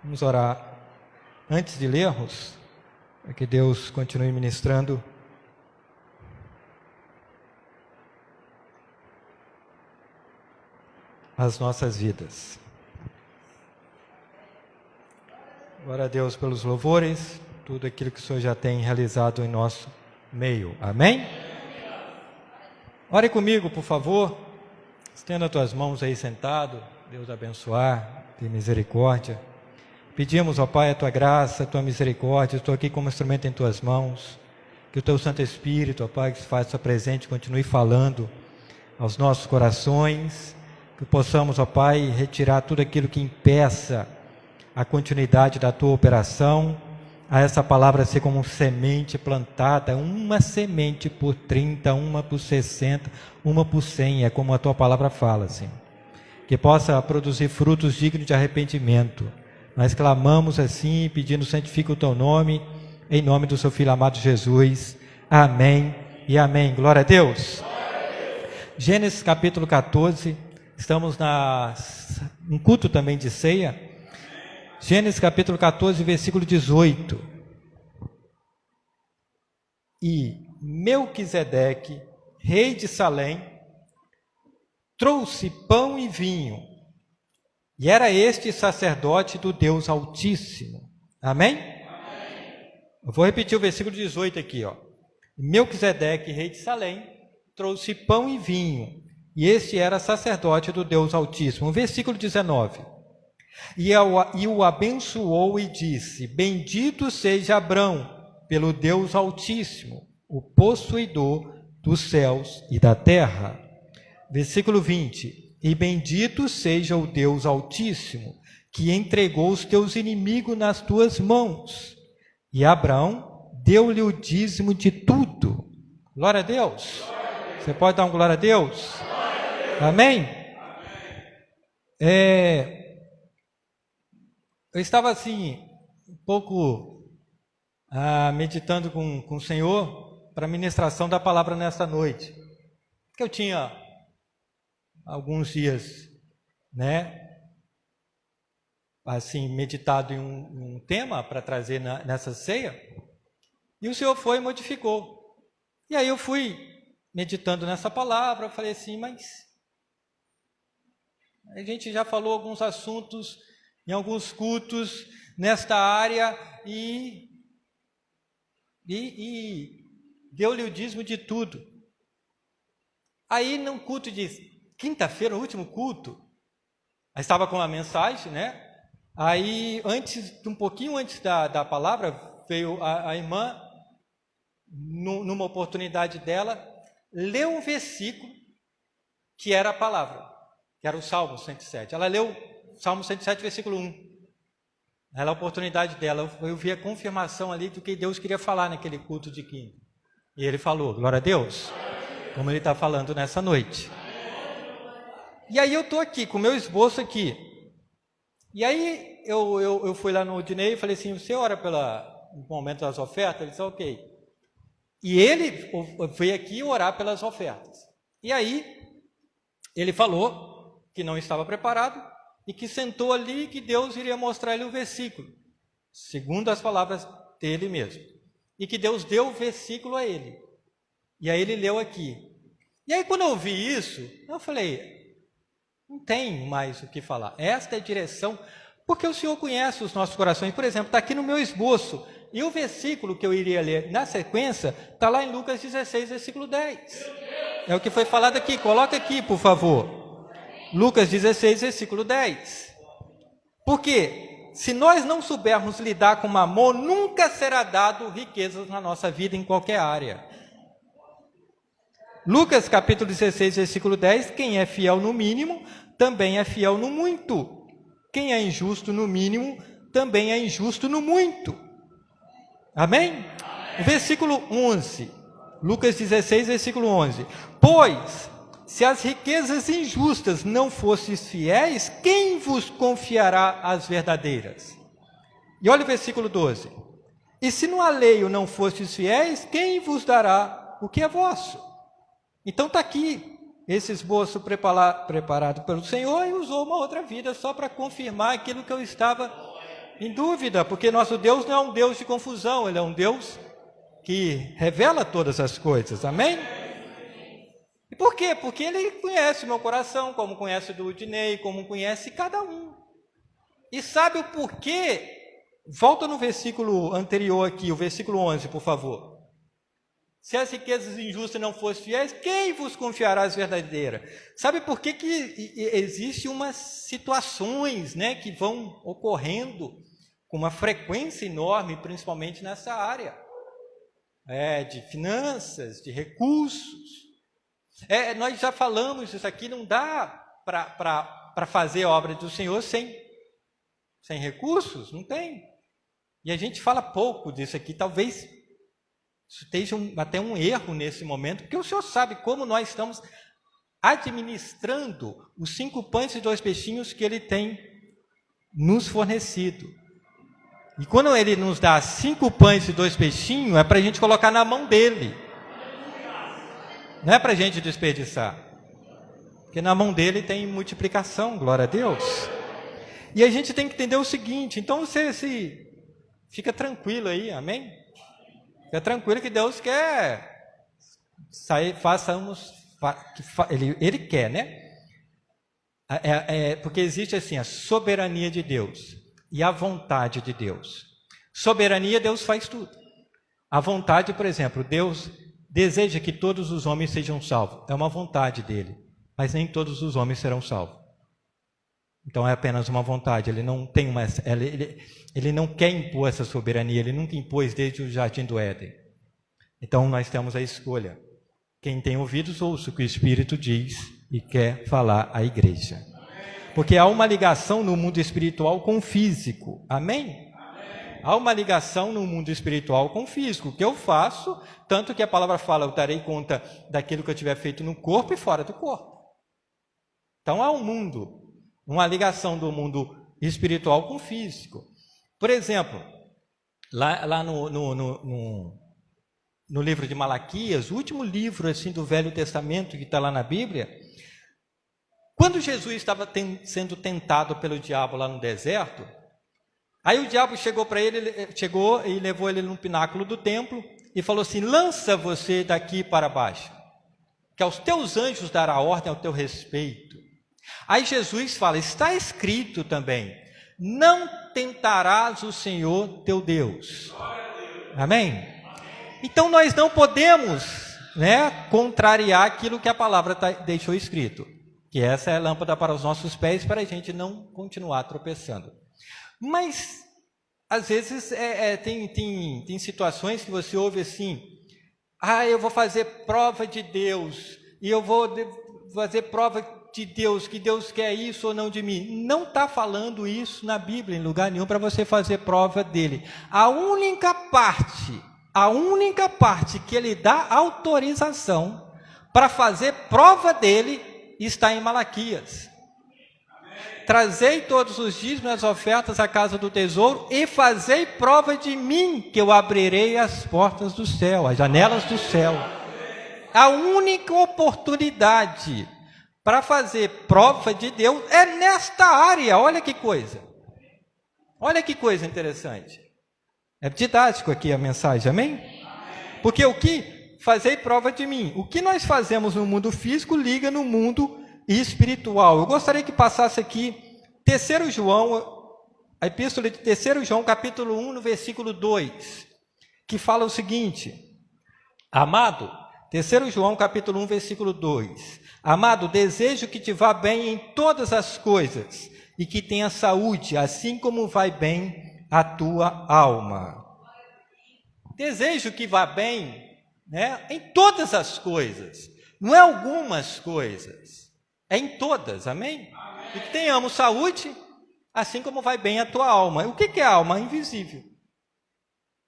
Vamos orar antes de lermos, para que Deus continue ministrando. As nossas vidas. Glória a Deus pelos louvores, tudo aquilo que o Senhor já tem realizado em nosso meio. Amém? Ore comigo, por favor. Estenda as tuas mãos aí sentado. Deus abençoar, ter misericórdia. Pedimos, ó Pai, a tua graça, a tua misericórdia. Estou aqui como instrumento em tuas mãos. Que o teu Santo Espírito, ó Pai, que se faça presente, continue falando aos nossos corações. Que possamos, ó Pai, retirar tudo aquilo que impeça a continuidade da tua operação, a essa palavra ser como semente plantada, uma semente por 30, uma por 60, uma por 100, é como a tua palavra fala, Senhor. Que possa produzir frutos dignos de arrependimento. Nós clamamos assim, pedindo, santifica o teu nome, em nome do seu Filho amado Jesus. Amém e amém. Glória a Deus. Gênesis capítulo 14, estamos num culto também de ceia. Gênesis capítulo 14, versículo 18. E Melquisedeque, rei de Salém, trouxe pão e vinho, e era este sacerdote do Deus Altíssimo. Amém? Amém. Eu vou repetir o versículo 18 aqui, ó. Melquisedeque, rei de Salém, trouxe pão e vinho, e este era sacerdote do Deus Altíssimo. Versículo 19. E o abençoou e disse: bendito seja Abrão pelo Deus Altíssimo, o possuidor dos céus e da terra. Versículo 20. E bendito seja o Deus Altíssimo, que entregou os teus inimigos nas tuas mãos. E Abrão deu-lhe o dízimo de tudo. Glória a Deus. Você pode dar um glória a Deus? Amém? Eu estava assim, um pouco meditando com o Senhor para a ministração da palavra nesta noite. Porque eu tinha alguns dias, assim, meditado em um tema para trazer nessa ceia, e o Senhor foi e modificou. E aí eu fui meditando nessa palavra, eu falei assim, mas a gente já falou alguns assuntos em alguns cultos nesta área e deu-lhe o dízimo de tudo. Aí num culto de quinta-feira, no último culto, eu estava com uma mensagem, Aí um pouquinho antes da palavra, veio a irmã, numa oportunidade dela, leu um versículo que era a palavra, que era o Salmo 107. Ela leu Salmo 107, versículo 1. Era a oportunidade dela. Eu vi a confirmação ali do que Deus queria falar naquele culto de quinta. E ele falou, glória a Deus, como ele está falando nessa noite. E aí eu estou aqui, com o meu esboço aqui. E aí eu fui lá no Dinei e falei assim, você ora no momento das ofertas? Ele disse, ok. E ele veio aqui orar pelas ofertas. E aí ele falou que não estava preparado, e que sentou ali, que Deus iria mostrar ele o versículo, segundo as palavras dele mesmo, e que Deus deu o versículo a ele, e aí ele leu aqui. E aí quando eu vi isso, eu falei, não tem mais o que falar, esta é a direção, porque o Senhor conhece os nossos corações. Por exemplo, está aqui no meu esboço, e o versículo que eu iria ler na sequência, está lá em Lucas 16, versículo 10, é o que foi falado aqui. Coloca aqui, por favor, Lucas 16, versículo 10. Porque se nós não soubermos lidar com Mamon, nunca será dado riquezas na nossa vida em qualquer área. Lucas capítulo 16, versículo 10, quem é fiel no mínimo, também é fiel no muito. Quem é injusto no mínimo, também é injusto no muito. Amém? Versículo 11, Lucas 16, versículo 11. Pois se as riquezas injustas não fossem fiéis, quem vos confiará as verdadeiras? E olha o versículo 12. E se no alheio não fostes fiéis, quem vos dará o que é vosso? Então está aqui esse esboço preparado pelo Senhor, e usou uma outra vida só para confirmar aquilo que eu estava Em dúvida, porque nosso Deus não é um Deus de confusão, Ele é um Deus que revela todas as coisas, amém? E por quê? Porque Ele conhece o meu coração, como conhece o do Udinei, como conhece cada um. E sabe o porquê? Volta no versículo anterior aqui, o versículo 11, por favor. Se as riquezas injustas não fossem fiéis, quem vos confiará as verdadeiras? Sabe por que existem umas situações, né, que vão ocorrendo com uma frequência enorme, principalmente nessa área de finanças, de recursos. Nós já falamos isso aqui, não dá para fazer a obra do Senhor sem recursos, não tem. E a gente fala pouco disso aqui, talvez isso esteja até um erro nesse momento, porque o Senhor sabe como nós estamos administrando os 5 pães e 2 peixinhos que Ele tem nos fornecido. E quando Ele nos dá 5 pães e 2 peixinhos, é para a gente colocar na mão dEle. Não é para a gente desperdiçar. Porque na mão dEle tem multiplicação, glória a Deus. E a gente tem que entender o seguinte, então você fica tranquilo aí, amém? Fica tranquilo que Deus quer Ele quer, né? Porque existe assim, a soberania de Deus e a vontade de Deus. Soberania, Deus faz tudo. A vontade, por exemplo, Deus deseja que todos os homens sejam salvos. É uma vontade dele, mas nem todos os homens serão salvos. Então é apenas uma vontade, ele não tem ele não quer impor essa soberania, ele nunca impôs desde o jardim do Éden. Então nós temos a escolha. Quem tem ouvidos, ouça o que o Espírito diz e quer falar à igreja. Porque há uma ligação no mundo espiritual com o físico, amém? Há uma ligação no mundo espiritual com o físico. O que eu faço, tanto que a palavra fala, eu darei conta daquilo que eu tiver feito no corpo e fora do corpo. Então há um mundo, uma ligação do mundo espiritual com o físico. Por exemplo, lá no livro de Malaquias, o último livro assim do Velho Testamento que está lá na Bíblia, quando Jesus estava sendo tentado pelo diabo lá no deserto, aí o diabo chegou e levou ele no pináculo do templo e falou assim: lança você daqui para baixo, que aos teus anjos dará ordem ao teu respeito. Aí Jesus fala, está escrito também, não tentarás o Senhor teu Deus. Amém? Então nós não podemos, contrariar aquilo que a palavra deixou escrito, que essa é a lâmpada para os nossos pés, para a gente não continuar tropeçando. Mas, às vezes, tem situações que você ouve assim, eu vou fazer prova de Deus, e eu vou fazer prova de Deus, que Deus quer isso ou não de mim. Não está falando isso na Bíblia, em lugar nenhum, para você fazer prova dele. A única parte que ele dá autorização para fazer prova dele está em Malaquias. Trazei todos os dízimos e as ofertas à casa do tesouro e fazei prova de mim, que eu abrirei as portas do céu, as janelas do céu. A única oportunidade para fazer prova de Deus é nesta área. Olha que coisa interessante. É didático aqui a mensagem, amém? Porque o que fazei prova de mim, o que nós fazemos no mundo físico liga no mundo espiritual. Eu gostaria que passasse aqui 3 João, a epístola de 3 João, capítulo 1, no versículo 2, que fala o seguinte: amado, 3 João, capítulo 1, versículo 2, amado, desejo que te vá bem em todas as coisas e que tenha saúde, assim como vai bem a tua alma. Desejo que vá bem, em todas as coisas, não é algumas coisas, é em todas, amém? E que tenhamos saúde, assim como vai bem a tua alma. O que é alma? Invisível.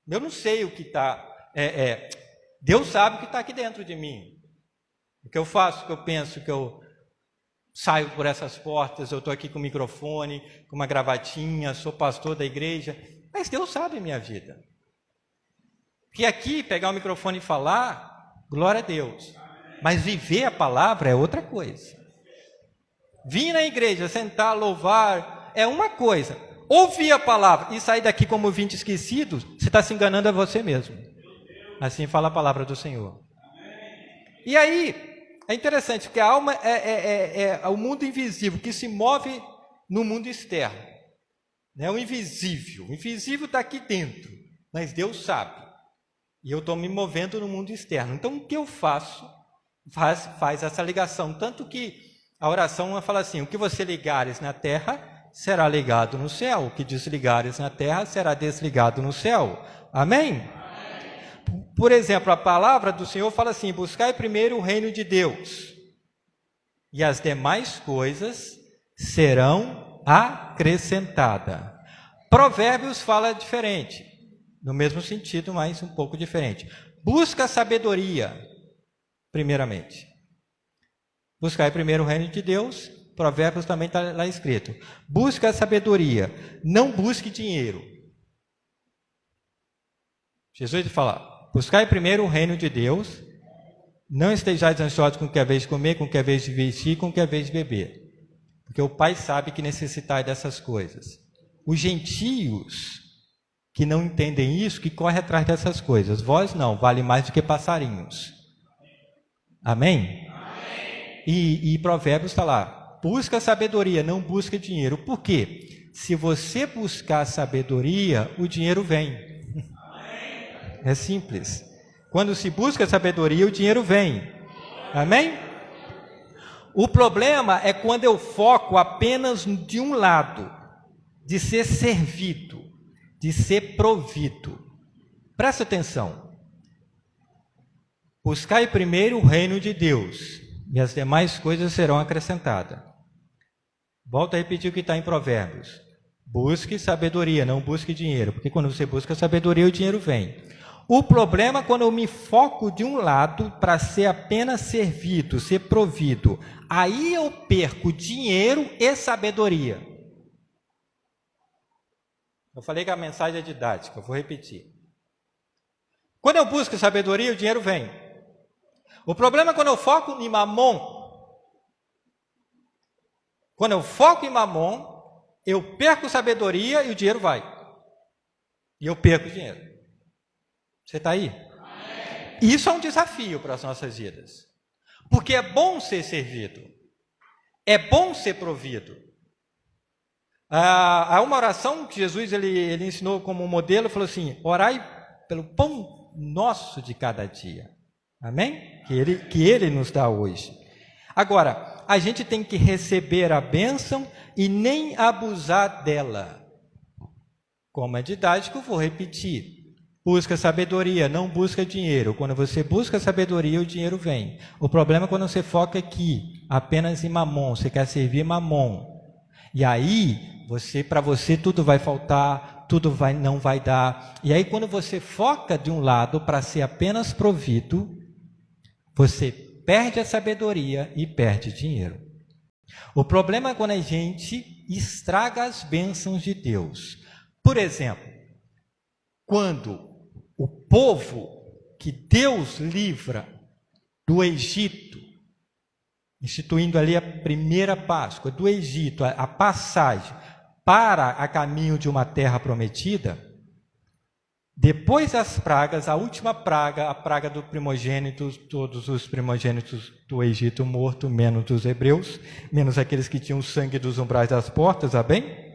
Eu não sei o que está... Deus sabe o que está aqui dentro de mim. O que eu faço, o que eu penso, o que eu saio por essas portas, eu estou aqui com o microfone, com uma gravatinha, sou pastor da igreja, mas Deus sabe a minha vida. Que aqui, pegar o microfone e falar, glória a Deus. Mas viver a palavra é outra coisa. Vir na igreja, sentar, louvar, é uma coisa. ouvir a palavra e sair daqui como ouvinte esquecido, você está se enganando a você mesmo. Assim fala a palavra do Senhor. E aí, é interessante, porque a alma é o mundo invisível que se move no mundo externo. É o invisível. O invisível está aqui dentro, mas Deus sabe. E eu estou me movendo no mundo externo. Então, o que eu faço? Faz essa ligação. Tanto que a oração fala assim, o que você ligares na terra será ligado no céu. O que desligares na terra será desligado no céu. Amém? Por exemplo, a palavra do Senhor fala assim, buscai primeiro o reino de Deus, e as demais coisas serão acrescentadas. Provérbios fala diferente, no mesmo sentido, mas um pouco diferente. Busca a sabedoria, primeiramente. Buscai primeiro o reino de Deus, Provérbios também está lá escrito. Busca a sabedoria, não busque dinheiro. Jesus fala, buscai primeiro o reino de Deus, não estejais ansiosos com o que é vez de comer, com o que é vez de vestir, com o que é vez de beber. Porque o Pai sabe que necessitai dessas coisas. Os gentios que não entendem isso, que correm atrás dessas coisas. Vós não, vale mais do que passarinhos. Amém? Amém. E Provérbios está lá. Busca sabedoria, não busca dinheiro. Por quê? Se você buscar sabedoria, o dinheiro vem. É simples. Quando se busca sabedoria, o dinheiro vem. Amém? O problema é quando eu foco apenas de um lado, de ser servido, de ser provido. Presta atenção. Buscai primeiro o reino de Deus, e as demais coisas serão acrescentadas. Volto a repetir o que está em Provérbios. Busque sabedoria, não busque dinheiro, porque quando você busca sabedoria, o dinheiro vem. O problema é quando eu me foco de um lado para ser apenas servido, ser provido. Aí eu perco dinheiro e sabedoria. Eu falei que a mensagem é didática, eu vou repetir. Quando eu busco sabedoria, o dinheiro vem. O problema é quando eu foco em mamon. Quando eu foco em mamon, eu perco sabedoria e o dinheiro vai. E eu perco dinheiro. Você está aí? Amém. Isso é um desafio para as nossas vidas. Porque é bom ser servido. É bom ser provido. Há uma oração que Jesus ele ensinou como modelo, falou assim, orai pelo pão nosso de cada dia. Amém? Que ele nos dá hoje. Agora, a gente tem que receber a bênção e nem abusar dela. Como é didático, vou repetir. Busca sabedoria, não busca dinheiro. Quando você busca sabedoria, o dinheiro vem. O problema é quando você foca aqui, apenas em mamon. Você quer servir mamon. E aí, para você tudo vai faltar, não vai dar. E aí, quando você foca de um lado para ser apenas provido, você perde a sabedoria e perde dinheiro. O problema é quando a gente estraga as bênçãos de Deus. Por exemplo, quando o povo que Deus livra do Egito, instituindo ali a primeira Páscoa do Egito, a passagem para a caminho de uma terra prometida, depois das pragas, a última praga, a praga do primogênito, todos os primogênitos do Egito morto, menos os hebreus, menos aqueles que tinham sangue dos umbrais das portas, amém?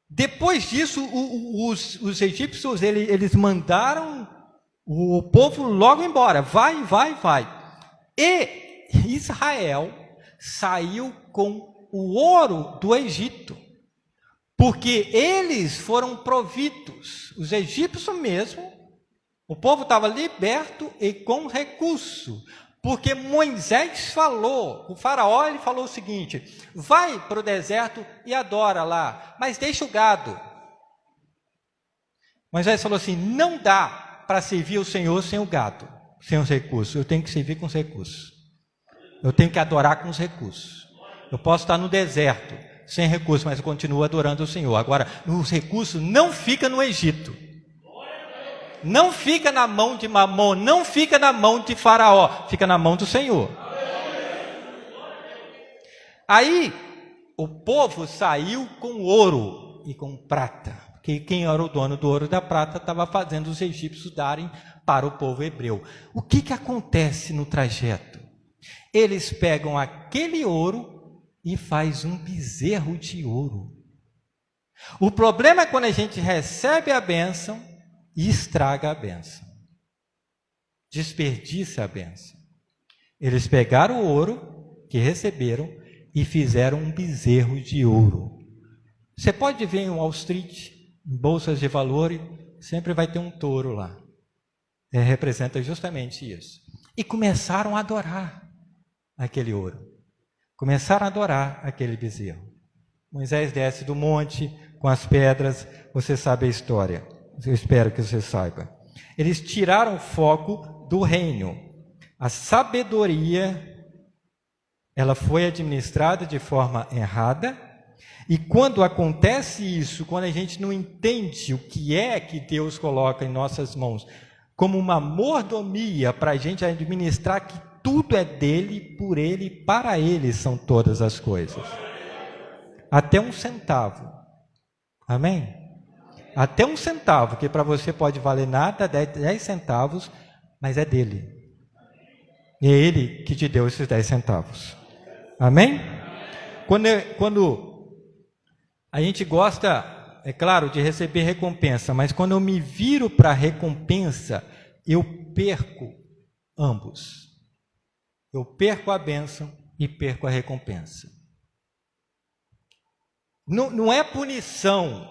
Depois disso, os egípcios, eles mandaram o povo logo embora, vai. E Israel saiu com o ouro do Egito, porque eles foram providos, os egípcios mesmo, o povo estava liberto e com recurso, porque Moisés falou, o faraó ele falou o seguinte, vai para o deserto e adora lá, mas deixa o gado. Moisés falou assim, não dá para servir o Senhor sem o gado, sem os recursos, eu tenho que servir com os recursos, eu tenho que adorar com os recursos. Eu posso estar no deserto, sem recursos, mas eu continuo adorando o Senhor. Agora, os recursos não ficam no Egito. Não fica na mão de Mamon, não fica na mão de Faraó, fica na mão do Senhor. Aí, o povo saiu com ouro e com prata, porque quem era o dono do ouro e da prata estava fazendo os egípcios darem para o povo hebreu. O que acontece no trajeto? Eles pegam aquele ouro e faz um bezerro de ouro. O problema é quando a gente recebe a bênção e estraga a bênção. Desperdiça a bênção. Eles pegaram o ouro que receberam e fizeram um bezerro de ouro. Você pode ver em Wall Street, em bolsas de valores, sempre vai ter um touro lá. Representa justamente isso. E começaram a adorar aquele ouro. Começaram a adorar aquele bezerro. Moisés desce do monte com as pedras, você sabe a história. Eu espero que você saiba. Eles tiraram o foco do reino. A sabedoria, ela foi administrada de forma errada. E quando acontece isso, quando a gente não entende o que é que Deus coloca em nossas mãos, como uma mordomia para a gente administrar que tudo é dele, por ele, para ele são todas as coisas. Até 1 centavo. Amém? Até 1 centavo, que para você pode valer nada, 10 centavos, mas é dele. E é ele que te deu esses 10 centavos. Amém? Quando a gente gosta, é claro, de receber recompensa, mas quando eu me viro para a recompensa, eu perco ambos. Eu perco a bênção e perco a recompensa. Não é punição.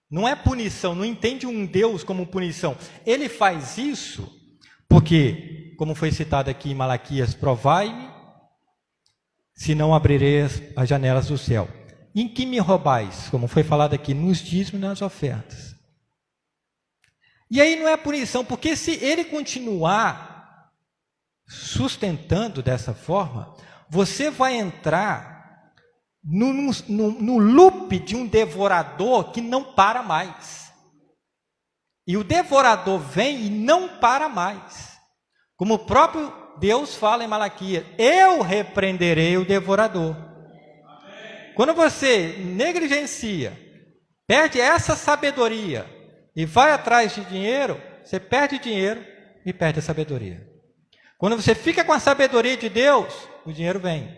Não é punição. Não entende um Deus como punição. Ele faz isso porque, como foi citado aqui em Malaquias, provai-me, se não abrirei as janelas do céu. Em que me roubais? Como foi falado aqui, nos dízimos e nas ofertas. E aí não é punição, porque se ele continuar sustentando dessa forma, você vai entrar no loop de um devorador que não para mais. E o devorador vem e não para mais. Como o próprio Deus fala em Malaquias, eu repreenderei o devorador. Quando você negligencia, perde essa sabedoria e vai atrás de dinheiro, você perde dinheiro e perde a sabedoria. Quando você fica com a sabedoria de Deus, o dinheiro vem.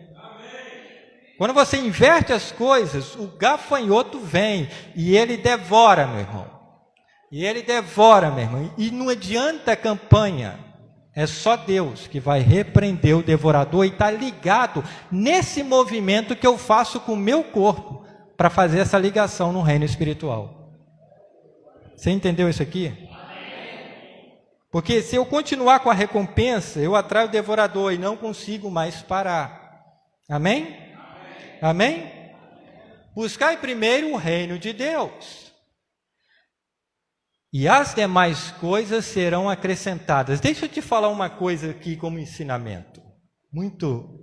Quando você inverte as coisas, o gafanhoto vem e ele devora, meu irmão. E ele devora, meu irmão. E não adianta a campanha. É só Deus que vai repreender o devorador e está ligado nesse movimento que eu faço com o meu corpo para fazer essa ligação no reino espiritual. Você entendeu isso aqui? Porque se eu continuar com a recompensa, eu atraio o devorador e não consigo mais parar. Amém? Amém? Buscai primeiro o reino de Deus. E as demais coisas serão acrescentadas. Deixa eu te falar uma coisa aqui como ensinamento.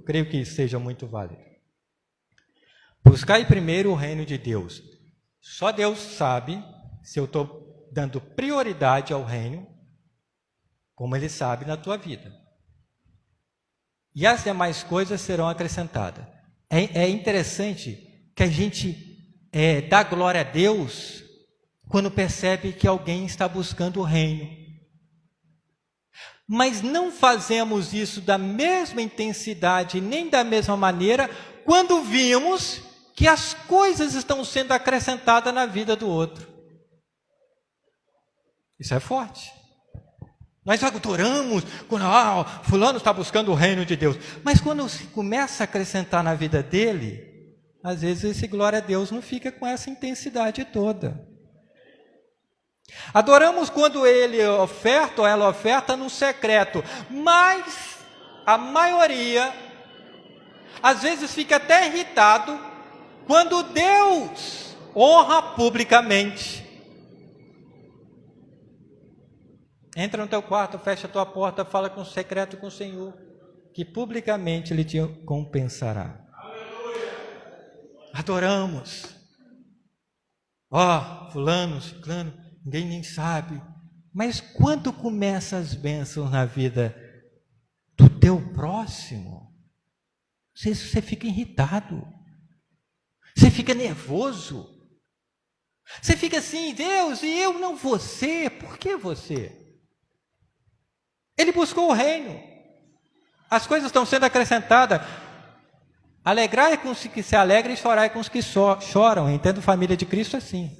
Creio que seja muito válido. Buscai primeiro o reino de Deus. Só Deus sabe se eu estou dando prioridade ao reino, como Ele sabe na tua vida. E as demais coisas serão acrescentadas. É interessante que a gente dá glória a Deus quando percebe que alguém está buscando o reino. Mas não fazemos isso da mesma intensidade, nem da mesma maneira, quando vimos que as coisas estão sendo acrescentadas na vida do outro. Isso é forte. Nós adoramos quando fulano está buscando o reino de Deus. Mas quando se começa a acrescentar na vida dele, às vezes esse glória a Deus não fica com essa intensidade toda. Adoramos quando ele oferta ou ela oferta no secreto, mas a maioria às vezes fica até irritado quando Deus honra publicamente. Entra no teu quarto, fecha a tua porta, fala com o secreto com o Senhor, que publicamente Ele te compensará. Adoramos. Fulano, ciclano, ninguém nem sabe. Mas quando começam as bênçãos na vida do teu próximo, você fica irritado. Você fica nervoso. Você fica assim, Deus, e eu não você? Por que você? Ele buscou o reino. As coisas estão sendo acrescentadas. Alegrar é com os que se alegram e chorar é com os que choram. Entendo família de Cristo assim.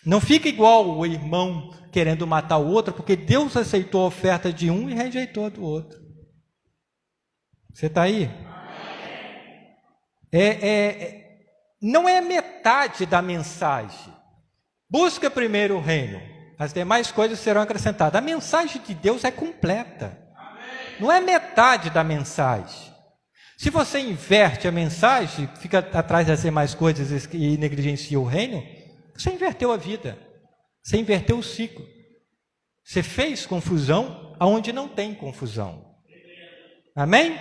Não fica igual o irmão querendo matar o outro, porque Deus aceitou a oferta de um e rejeitou a do outro. Você está aí? Não é metade da mensagem. Busca primeiro o reino, as demais coisas serão acrescentadas. A mensagem de Deus é completa. Não é metade da mensagem. Se você inverte a mensagem, fica atrás das demais coisas e negligencia o reino, você inverteu a vida. Você inverteu o ciclo. Você fez confusão aonde não tem confusão. Amém?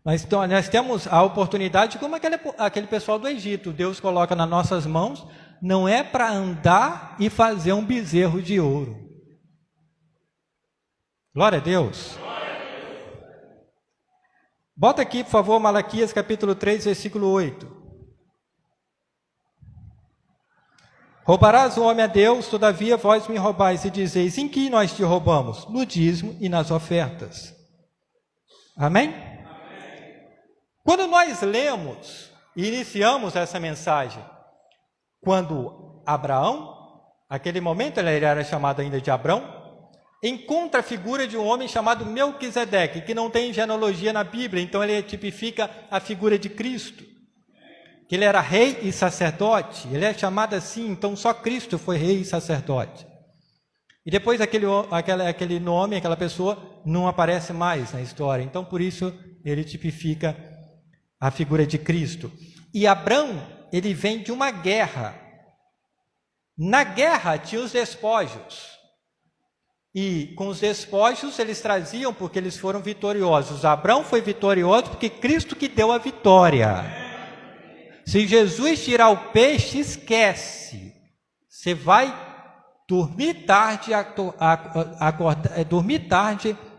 Nós temos a oportunidade, como aquele pessoal do Egito, Deus coloca nas nossas mãos, não é para andar e fazer um bezerro de ouro. Glória a Deus. Bota aqui, por favor, Malaquias capítulo 3, versículo 8. Roubarás o homem a Deus, todavia vós me roubais e dizeis, em que nós te roubamos? No dízimo e nas ofertas. Amém? Quando nós lemos e iniciamos essa mensagem, quando Abraão, naquele momento ele era chamado ainda de Abrão, encontra a figura de um homem chamado Melquisedeque, que não tem genealogia na Bíblia, então ele tipifica a figura de Cristo, que ele era rei e sacerdote, ele é chamado assim, então só Cristo foi rei e sacerdote. E depois aquele nome, aquela pessoa, não aparece mais na história, então por isso ele tipifica a figura de Cristo. E Abrão, ele vem de uma guerra. Na guerra tinha os despojos. E com os despojos eles traziam porque eles foram vitoriosos. Abrão foi vitorioso porque Cristo que deu a vitória. Se Jesus tirar o peixe, esquece. Você vai dormir tarde,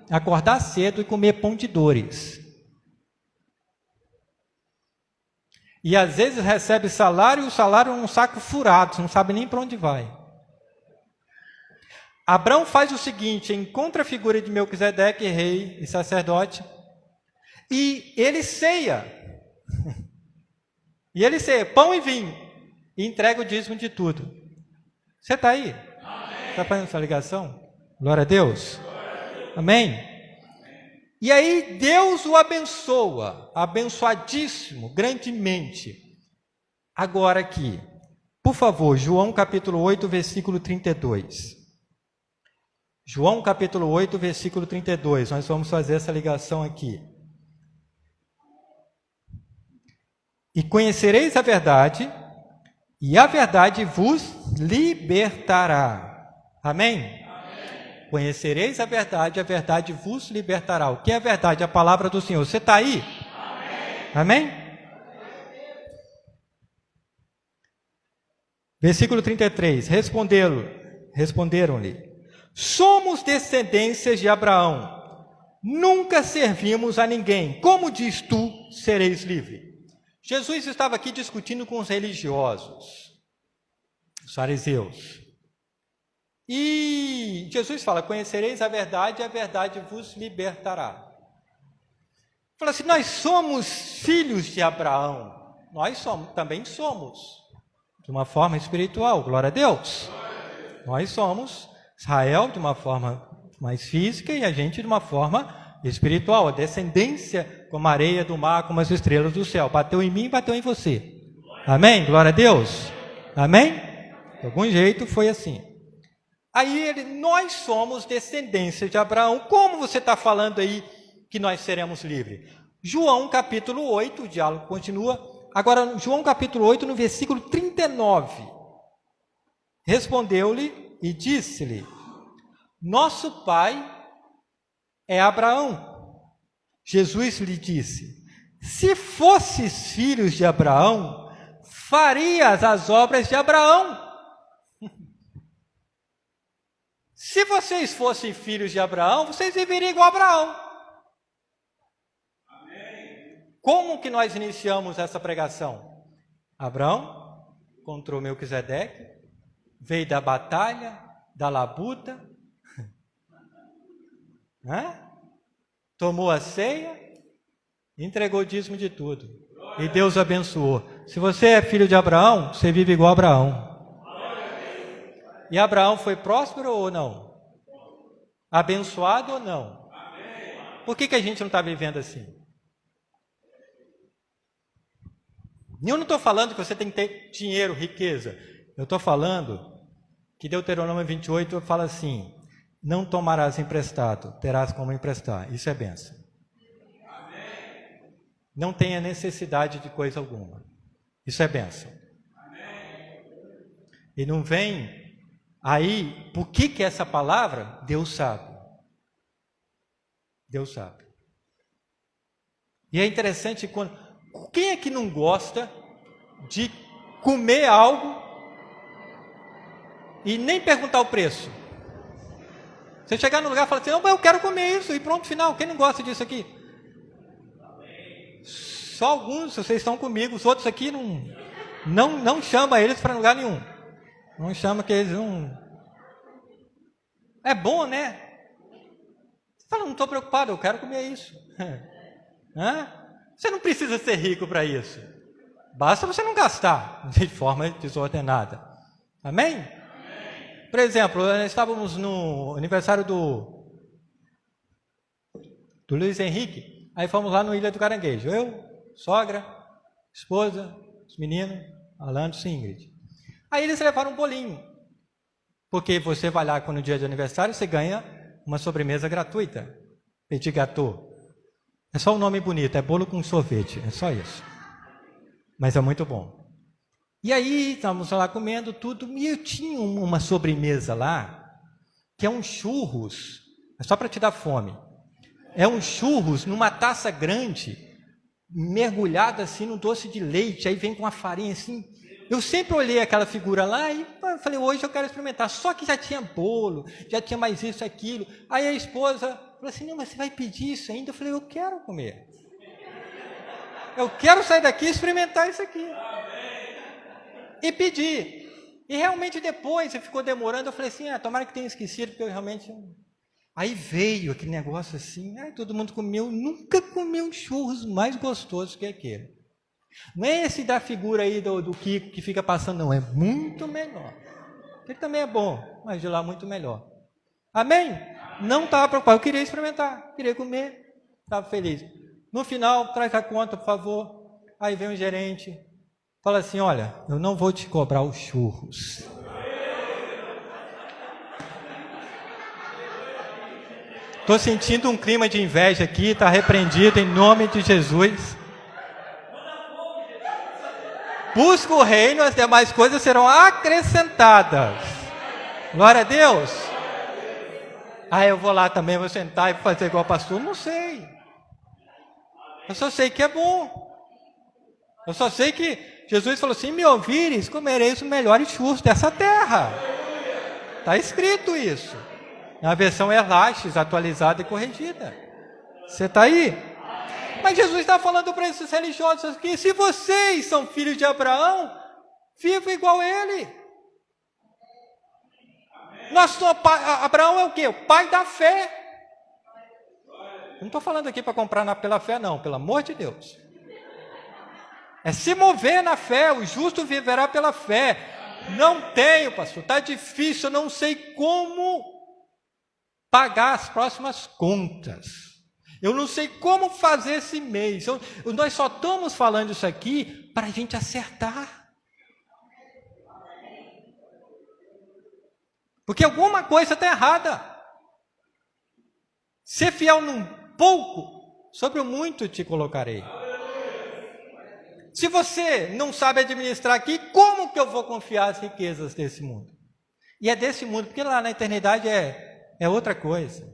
acordar cedo e comer pão de dores. E às vezes recebe salário, e o salário é um saco furado, você não sabe nem para onde vai. Abrão faz o seguinte, encontra a figura de Melquisedeque, rei e sacerdote, e ele ceia. E ele ceia pão e vinho, e entrega o dízimo de tudo. Você está aí? Está fazendo essa ligação? Glória a Deus. Amém? E aí Deus o abençoa, abençoadíssimo, grandemente. Agora aqui, por favor, João capítulo 8, versículo 32. João capítulo 8, versículo 32, nós vamos fazer essa ligação aqui. E conhecereis a verdade, e a verdade vos libertará. Amém? Conhecereis a verdade vos libertará. O que é a verdade? A palavra do Senhor. Você está aí? Amém? Versículo 33. Responderam-lhe: somos descendências de Abraão. Nunca servimos a ninguém. Como diz tu, sereis livre? Jesus estava aqui discutindo com os religiosos, os fariseus. E Jesus fala, conhecereis a verdade e a verdade vos libertará. Fala assim, nós somos filhos de Abraão. Nós também somos, de uma forma espiritual, glória a Deus. Nós somos Israel de uma forma mais física e a gente de uma forma espiritual. A descendência como a areia do mar, como as estrelas do céu. Bateu em mim, bateu em você. Amém? Glória a Deus. Amém? De algum jeito foi assim. Aí nós somos descendência de Abraão. Como você está falando aí que nós seremos livres? João capítulo 8, o diálogo continua. Agora, João capítulo 8, no versículo 39. Respondeu-lhe e disse-lhe, nosso pai é Abraão. Jesus lhe disse, se fosses filhos de Abraão, farias as obras de Abraão. Se vocês fossem filhos de Abraão, vocês viveriam igual a Abraão. Como que nós iniciamos essa pregação? Abraão encontrou Melquisedeque, veio da batalha, da labuta, tomou a ceia, entregou o dízimo de tudo. E Deus abençoou. Se você é filho de Abraão, você vive igual a Abraão. E Abraão foi próspero ou não? Abençoado ou não? Por que a gente não está vivendo assim? Eu não estou falando que você tem que ter dinheiro, riqueza. Eu estou falando que Deuteronômio 28 fala assim: não tomarás emprestado, terás como emprestar. Isso é bênção. Não tenha necessidade de coisa alguma. Isso é bênção. E não vem aí, por que essa palavra? Deus sabe. Deus sabe. E é interessante quando... Quem é que não gosta de comer algo e nem perguntar o preço? Você chegar no lugar e falar assim, não, eu quero comer isso, e pronto, final. Quem não gosta disso aqui? Só alguns, vocês estão comigo, os outros aqui não chama eles para lugar nenhum. Não chama que eles não... É bom, né? Você fala, não estou preocupado, eu quero comer isso. Você não precisa ser rico para isso. Basta você não gastar de forma desordenada. Amém? Por exemplo, nós estávamos no aniversário do Luiz Henrique, aí fomos lá no Ilha do Caranguejo. Eu, sogra, esposa, os meninos, Alano e Ingrid. Aí eles levaram um bolinho, porque você vai lá no dia de aniversário, você ganha uma sobremesa gratuita, petit gâteau. É só um nome bonito, é bolo com sorvete, é só isso. Mas é muito bom. E aí, estávamos lá comendo tudo, e eu tinha uma sobremesa lá, que é um churros, é só para te dar fome. É um churros numa taça grande, mergulhada assim no doce de leite, aí vem com a farinha assim. Eu sempre olhei aquela figura lá e falei, hoje eu quero experimentar. Só que já tinha bolo, já tinha mais isso, aquilo. Aí a esposa falou assim, não, mas você vai pedir isso ainda? Eu falei, eu quero comer. Eu quero sair daqui e experimentar isso aqui. E pedi. E realmente depois, ficou demorando, eu falei assim, tomara que tenha esquecido, porque eu realmente... Aí veio aquele negócio assim, todo mundo comeu, nunca comi um churros mais gostoso que aquele. Não é esse da figura aí do Kiko que fica passando, não, é muito melhor. Ele também é bom, mas de lá muito melhor. Amém? Não estava preocupado, eu queria experimentar, queria comer, estava feliz. No final, traz a conta, por favor. Aí vem o gerente, fala assim, olha, eu não vou te cobrar os churros. Estou sentindo um clima de inveja aqui, está repreendido em nome de Jesus. Busca o reino, as demais coisas serão acrescentadas. Glória a Deus. Eu vou lá também, vou sentar e fazer igual o pastor? Não sei. Eu só sei que é bom. Eu só sei que Jesus falou assim, me ouvires, comereis os melhores churros dessa terra. Está escrito isso. Na versão Erlaches, atualizada e corrigida. Você está aí? Mas Jesus está falando para esses religiosos aqui, se vocês são filhos de Abraão, vivam igual ele. Abraão é o quê? O pai da fé. Eu não estou falando aqui para comprar pela fé, não, pelo amor de Deus. É se mover na fé, o justo viverá pela fé. Não tenho, pastor, está difícil, eu não sei como pagar as próximas contas. Eu não sei como fazer esse mês. Nós só estamos falando isso aqui para a gente acertar. Porque alguma coisa está errada. Ser fiel num pouco, sobre o muito te colocarei. Se você não sabe administrar aqui, como que eu vou confiar as riquezas desse mundo? E é desse mundo, porque lá na eternidade é outra coisa.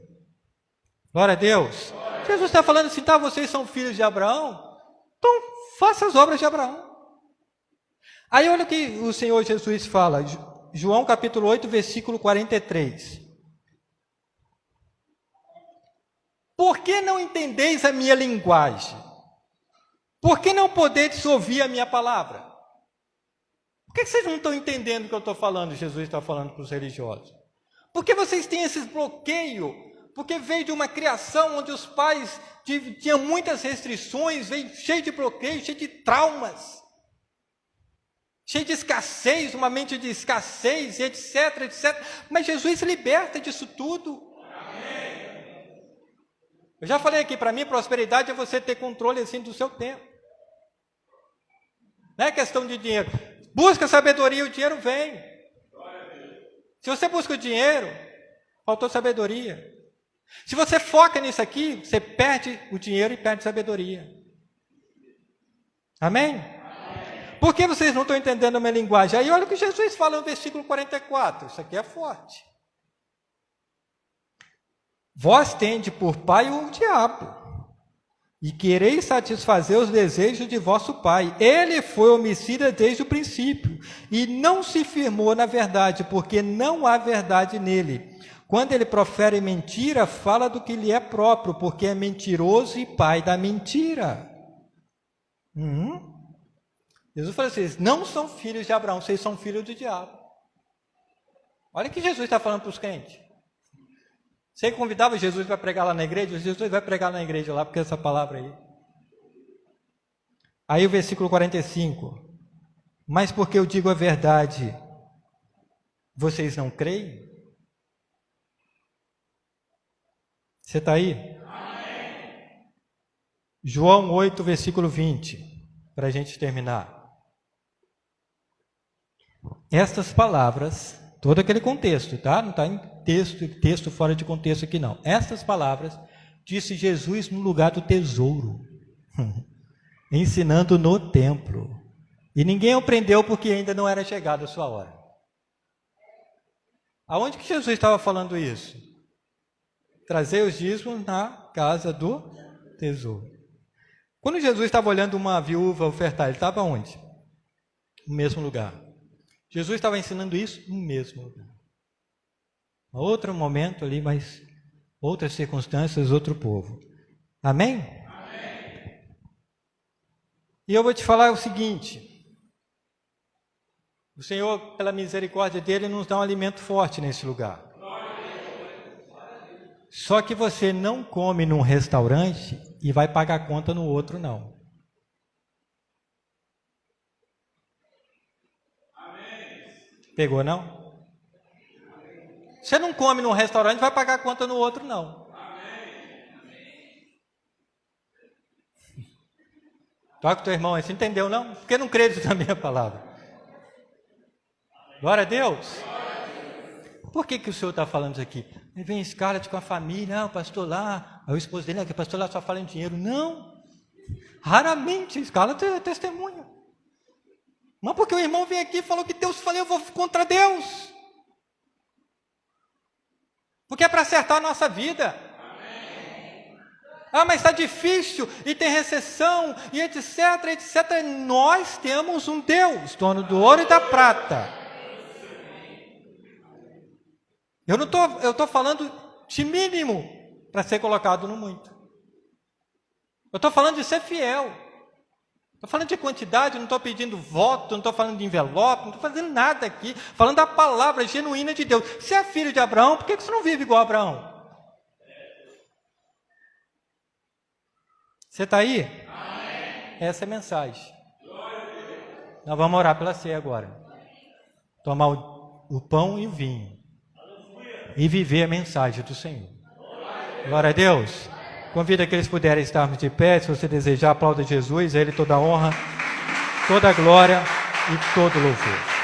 Glória a Deus. Jesus está falando assim, vocês são filhos de Abraão, então faça as obras de Abraão. Aí olha o que o Senhor Jesus fala, João capítulo 8, versículo 43. Por que não entendeis a minha linguagem? Por que não podeis ouvir a minha palavra? Por que vocês não estão entendendo o que eu estou falando? Jesus está falando para os religiosos. Por que vocês têm esse bloqueio? Porque veio de uma criação onde os pais tinham muitas restrições, veio cheio de bloqueio, cheio de traumas, cheio de escassez, uma mente de escassez, etc, etc. Mas Jesus liberta disso tudo. Eu já falei aqui, para mim, prosperidade é você ter controle assim do seu tempo. Não é questão de dinheiro. Busca sabedoria, o dinheiro vem. Se você busca o dinheiro, faltou sabedoria. Se você foca nisso aqui, você perde o dinheiro e perde sabedoria. Amém? Por que vocês não estão entendendo a minha linguagem? Aí olha o que Jesus fala no versículo 44. Isso aqui é forte. Vós tende por pai o diabo, e quereis satisfazer os desejos de vosso pai. Ele foi homicida desde o princípio, e não se firmou na verdade, porque não há verdade nele. Quando ele profere mentira, fala do que lhe é próprio, porque é mentiroso e pai da mentira. Jesus falou assim, vocês não são filhos de Abraão, vocês são filhos do diabo. Olha o que Jesus está falando para os crentes. Você convidava Jesus para pregar lá na igreja? Jesus vai pregar na igreja lá, porque essa palavra aí. Aí o versículo 45. Mas porque eu digo a verdade, vocês não creem? Você está aí? Amém. João 8, versículo 20, para a gente terminar. Estas palavras, todo aquele contexto, tá? Não está em texto fora de contexto aqui não. Estas palavras disse Jesus no lugar do tesouro, ensinando no templo. E ninguém aprendeu porque ainda não era chegada a sua hora. Aonde que Jesus estava falando isso? Trazer os dízimos na casa do tesouro. Quando Jesus estava olhando uma viúva ofertar, ele estava onde? No mesmo lugar. Jesus estava ensinando isso no mesmo lugar. Outro momento ali, mas outras circunstâncias, outro povo. Amém? Amém. E eu vou te falar o seguinte. O Senhor, pela misericórdia dele, nos dá um alimento forte nesse lugar. Só que você não come num restaurante e vai pagar a conta no outro, não. Pegou, não? Você não come num restaurante e vai pagar a conta no outro, não. Toca o teu irmão aí, você entendeu, não? Porque não crê na minha palavra. Glória a Deus. Por que o senhor está falando isso aqui? Aí vem Scarlett com a família, o pastor lá, aí o esposo dele, que o pastor lá só fala em dinheiro. Não, raramente Scarlett é testemunha. Mas porque o irmão vem aqui e falou que Deus falou, eu vou contra Deus. Porque é para acertar a nossa vida. Amém. Ah, mas está difícil, e tem recessão, e etc, etc. Nós temos um Deus, dono do ouro e da prata. Eu estou falando de mínimo para ser colocado no muito. Eu estou falando de ser fiel. Estou falando de quantidade, não estou pedindo voto, não estou falando de envelope, não estou fazendo nada aqui. Falando da palavra genuína de Deus. Se é filho de Abraão, por que você não vive igual a Abraão? Você está aí? Amém. Essa é a mensagem. Nós vamos orar pela ceia agora. Tomar o pão e o vinho. E viver a mensagem do Senhor. Glória a Deus. Convido aqueles que puderem estarmos de pé. Se você desejar, aplauda Jesus. A Ele toda a honra, toda a glória e todo o louvor.